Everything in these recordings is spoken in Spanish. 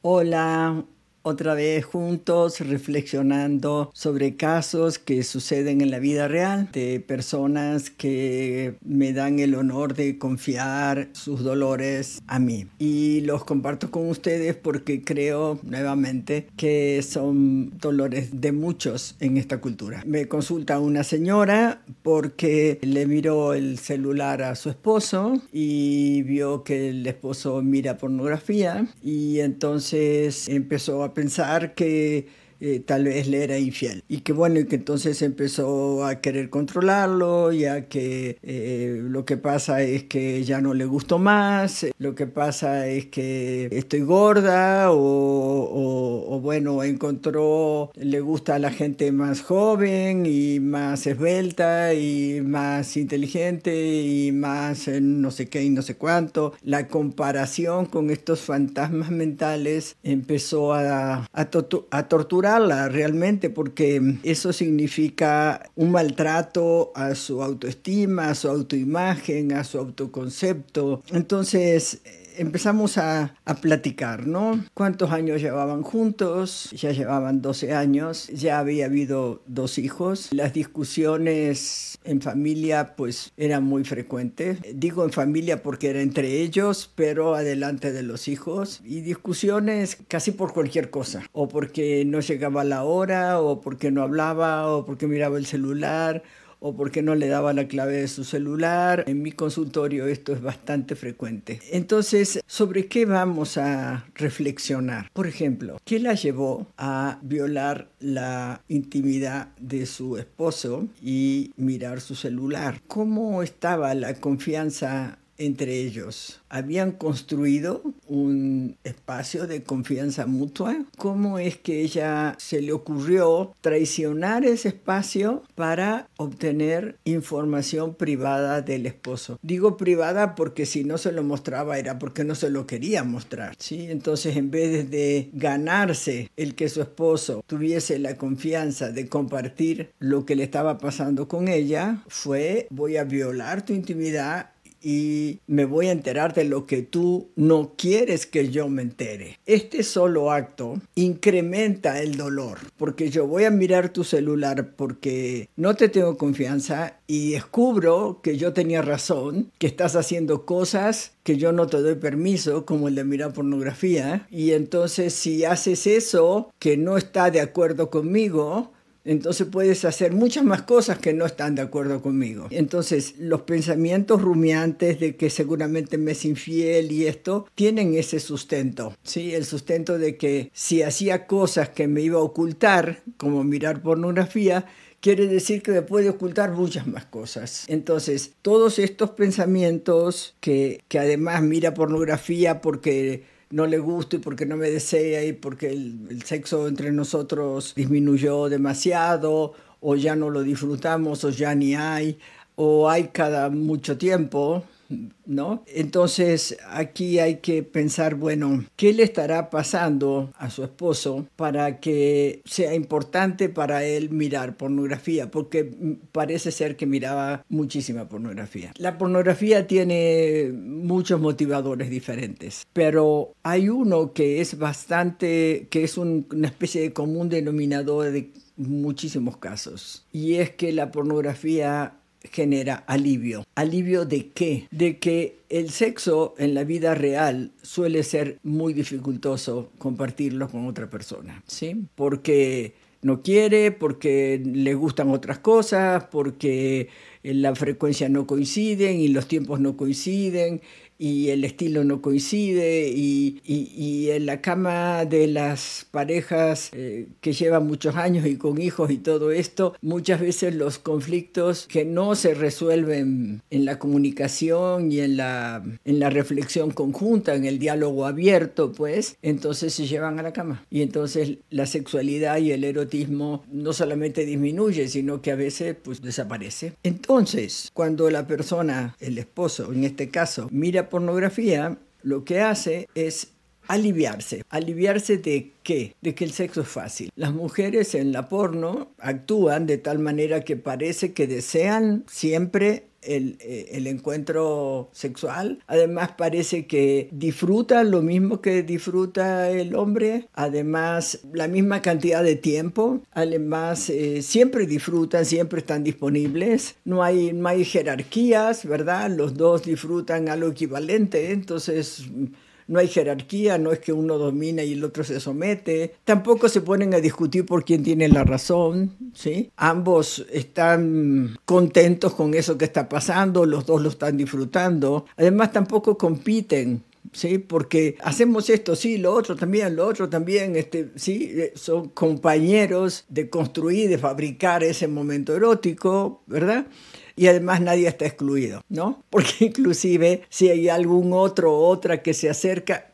Hola, otra vez juntos reflexionando sobre casos que suceden en la vida real de personas que me dan el honor de confiar sus dolores a mí. Y los comparto con ustedes porque creo nuevamente que son dolores de muchos en esta cultura. Me consulta una señora porque le miró el celular a su esposo y vio que el esposo mira pornografía y entonces empezó a pensar que tal vez le era infiel y que bueno, y que entonces empezó a querer controlarlo, ya que lo que pasa es que ya no le gustó más, lo que pasa es que estoy gorda o bueno, encontró, le gusta a la gente más joven y más esbelta y más inteligente y más no sé qué y no sé cuánto. La comparación con estos fantasmas mentales empezó a torturarla realmente, porque eso significa un maltrato a su autoestima, a su autoimagen, a su autoconcepto. Entonces empezamos a platicar, ¿no? ¿Cuántos años llevaban juntos? Ya llevaban 12 años, ya había habido 2 hijos. Las discusiones en familia pues eran muy frecuentes. Digo en familia porque era entre ellos, pero adelante de los hijos. Y discusiones casi por cualquier cosa. O porque no llegaba la hora, o porque no hablaba, o porque miraba el celular, o porque no le daba la clave de su celular. En mi consultorio esto es bastante frecuente. Entonces, ¿sobre qué vamos a reflexionar? Por ejemplo, ¿qué la llevó a violar la intimidad de su esposo y mirar su celular? ¿Cómo estaba la confianza entre ellos? ¿Habían construido un espacio de confianza mutua? ¿Cómo es que ella se le ocurrió traicionar ese espacio para obtener información privada del esposo? Digo privada porque si no se lo mostraba era porque no se lo quería mostrar, ¿sí? Entonces, en vez de ganarse el que su esposo tuviese la confianza de compartir lo que le estaba pasando con ella, fue: voy a violar tu intimidad y me voy a enterar de lo que tú no quieres que yo me entere. Este solo acto incrementa el dolor, porque yo voy a mirar tu celular porque no te tengo confianza y descubro que yo tenía razón, que estás haciendo cosas que yo no te doy permiso, como el de mirar pornografía, y entonces si haces eso que no está de acuerdo conmigo, entonces puedes hacer muchas más cosas que no están de acuerdo conmigo. Entonces, los pensamientos rumiantes de que seguramente me es infiel y esto, tienen ese sustento, ¿sí? El sustento de que si hacía cosas que me iba a ocultar, como mirar pornografía, quiere decir que me puede ocultar muchas más cosas. Entonces, todos estos pensamientos que además mira pornografía porque no le gusto y porque no me desea y porque el sexo entre nosotros disminuyó demasiado, o ya no lo disfrutamos, o ya ni hay, o hay cada mucho tiempo, ¿no? Entonces aquí hay que pensar, bueno, ¿qué le estará pasando a su esposo para que sea importante para él mirar pornografía? Porque parece ser que miraba muchísima pornografía. La pornografía tiene muchos motivadores diferentes, pero hay uno que es bastante, que es una especie de común denominador de muchísimos casos, y es que la pornografía genera alivio. ¿Alivio de qué? De que el sexo en la vida real suele ser muy dificultoso compartirlo con otra persona, ¿sí? Porque no quiere, porque le gustan otras cosas, porque la frecuencia no coincide y los tiempos no coinciden y el estilo no coincide y en la cama de las parejas que llevan muchos años y con hijos y todo esto, muchas veces los conflictos que no se resuelven en la comunicación y en la reflexión conjunta, en el diálogo abierto, pues, entonces se llevan a la cama. Y entonces la sexualidad y el erotismo no solamente disminuye, sino que a veces pues desaparece. Entonces, cuando la persona, el esposo en este caso, mira pornografía, lo que hace es aliviarse. ¿Aliviarse de qué? De que el sexo es fácil. Las mujeres en la porno actúan de tal manera que parece que desean siempre el encuentro sexual. Además parece que disfrutan lo mismo que disfruta el hombre, además la misma cantidad de tiempo, además siempre disfrutan, siempre están disponibles, no hay jerarquías, ¿verdad? Los dos disfrutan algo equivalente, entonces no hay jerarquía, no es que uno domina y el otro se somete. Tampoco se ponen a discutir por quién tiene la razón, ¿sí? Ambos están contentos con eso que está pasando, los dos lo están disfrutando. Además, tampoco compiten, ¿sí? Porque hacemos esto, sí, lo otro también, sí, son compañeros de construir, de fabricar ese momento erótico, ¿verdad? Y además nadie está excluido, ¿no? Porque inclusive si hay algún otro o otra que se acerca,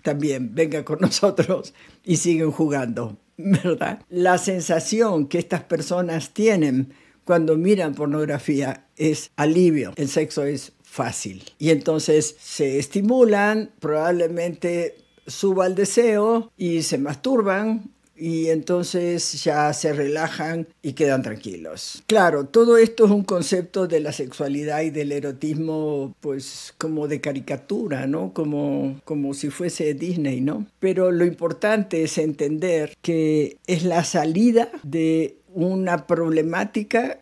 también venga con nosotros y siguen jugando, ¿verdad? La sensación que estas personas tienen cuando miran pornografía es alivio. El sexo es fácil. Y entonces se estimulan, probablemente suba el deseo y se masturban, y entonces ya se relajan y quedan tranquilos. Claro, todo esto es un concepto de la sexualidad y del erotismo, pues como de caricatura, ¿no? Como si fuese Disney, ¿no? Pero lo importante es entender que es la salida de una problemática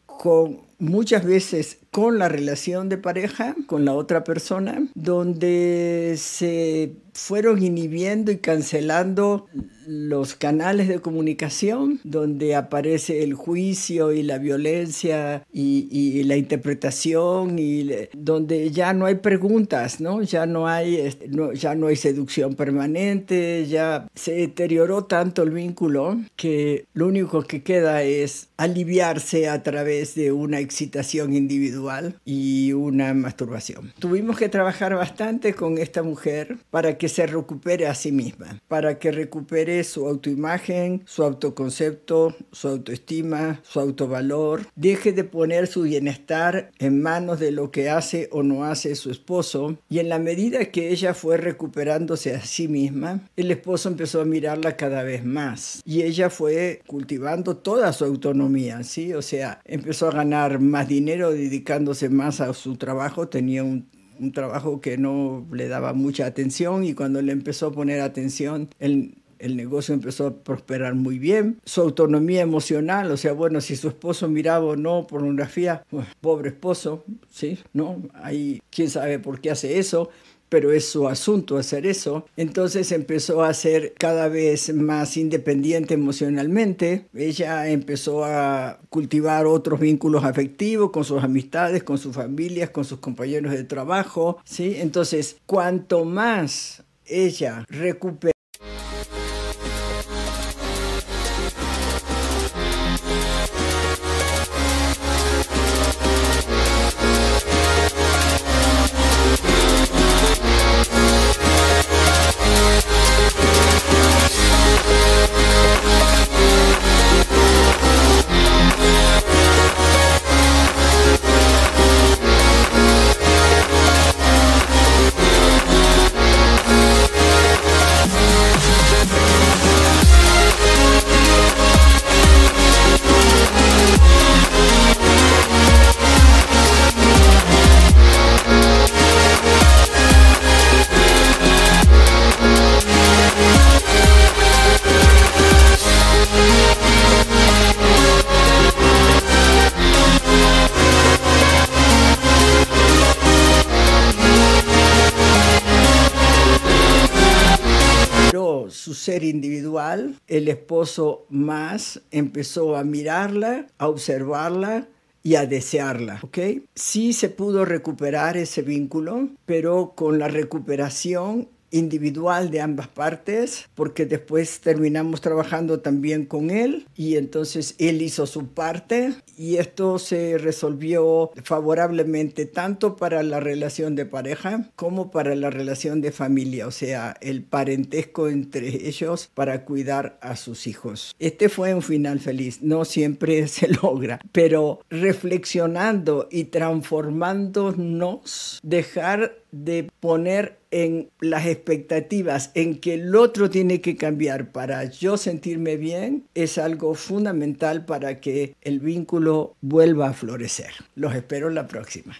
muchas veces con la relación de pareja, con la otra persona, donde se fueron inhibiendo y cancelando los canales de comunicación, donde aparece el juicio y la violencia y la interpretación, y donde ya no hay preguntas, ¿no? Ya no hay seducción permanente, ya se deterioró tanto el vínculo que lo único que queda es aliviarse a través de una excitación individual y una masturbación. Tuvimos que trabajar bastante con esta mujer para que se recupere a sí misma, para que recupere su autoimagen, su autoconcepto, su autoestima, su autovalor, deje de poner su bienestar en manos de lo que hace o no hace su esposo, y en la medida que ella fue recuperándose a sí misma, el esposo empezó a mirarla cada vez más y ella fue cultivando toda su autonomía, ¿sí? O sea, empezó a ganar más dinero dedicándose más a su trabajo. Tenía un trabajo que no le daba mucha atención, y cuando le empezó a poner atención, el negocio empezó a prosperar muy bien. Su autonomía emocional, o sea, bueno, si su esposo miraba o no pornografía, pues, pobre esposo, ¿sí? ¿No? Ahí, quién sabe por qué hace eso, pero es su asunto hacer eso. Entonces empezó a ser cada vez más independiente emocionalmente. Ella empezó a cultivar otros vínculos afectivos con sus amistades, con sus familias, con sus compañeros de trabajo, ¿sí? Entonces, cuanto más ella recupera su ser individual, el esposo más empezó a mirarla, a observarla y a desearla, ¿ok? Sí se pudo recuperar ese vínculo, pero con la recuperación individual de ambas partes, porque después terminamos trabajando también con él, y entonces él hizo su parte, y esto se resolvió favorablemente tanto para la relación de pareja como para la relación de familia, o sea, el parentesco entre ellos para cuidar a sus hijos. Este fue un final feliz, no siempre se logra, pero reflexionando y transformándonos, dejar de poner en las expectativas en que el otro tiene que cambiar para yo sentirme bien, es algo fundamental para que el vínculo vuelva a florecer. Los espero la próxima.